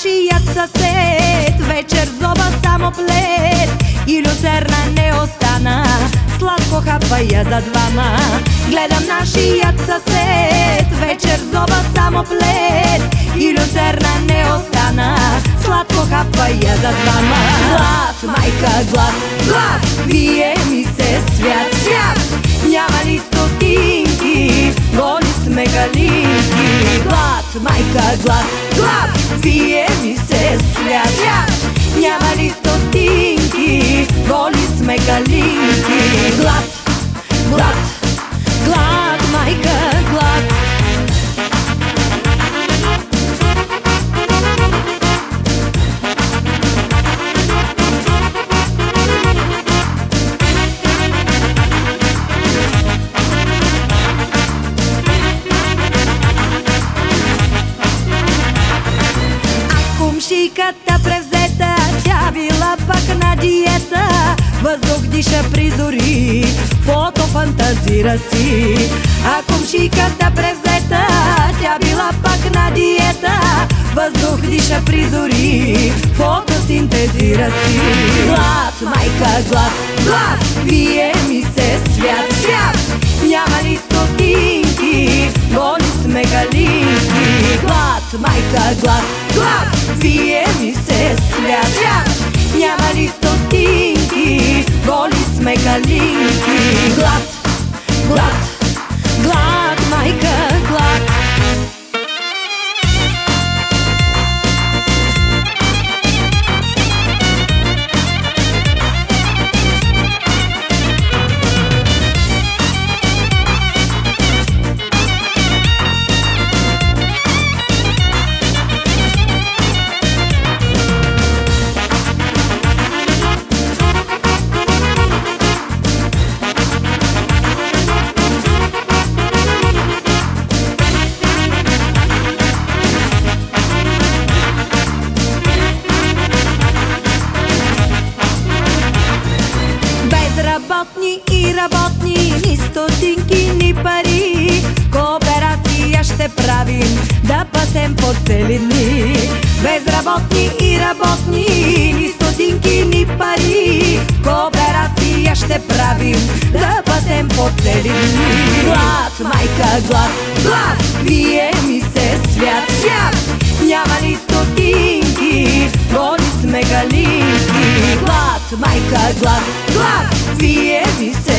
нашият съсед, вечер зоба само плед и люцерна не остана, сладко хапва я за двама. Гледам нашият съсед, вечер зоба само плед и люцерна не остана, сладко хапва я за двама. Глад, майка, глад, глад, вие ми се свят, свят. Няма ли стотинки, голи сме галинки. Глад, майка, глад, глад, вие ми се свят, свят. Няма ли стотинки, голи сме галинки. Глад, глад, глад, майка, глад. Кумшиката превзета, тя била пак на диета. Въздух диша при зори, фото фантазира си. А кумшиката превзета, тя била пак на диета. Въздух диша при зори, фотосинтезира си. Глад, майка, глад, глад, вие ми се свят, свят. Няма ли стотинки, голи сме галинки. Глад, майка, глад, глад, вие ми се свят, свят. Няма ли стотинки, голи сме галинки. Глад, глад, глад, майка, глад. Безработни и работни, ни стотинки, ни пари. Кооперация ще правим, да пасем по цели дни. Безработни и работни, ни стотинки, ни пари. Кооперация ще правим, да пасем по цели дни. Глад, майка, глад, глад, вие ми се свят, свят. Няма ли стотинки, голи сме галинки. Глад, майка, глад, глад, вие ми се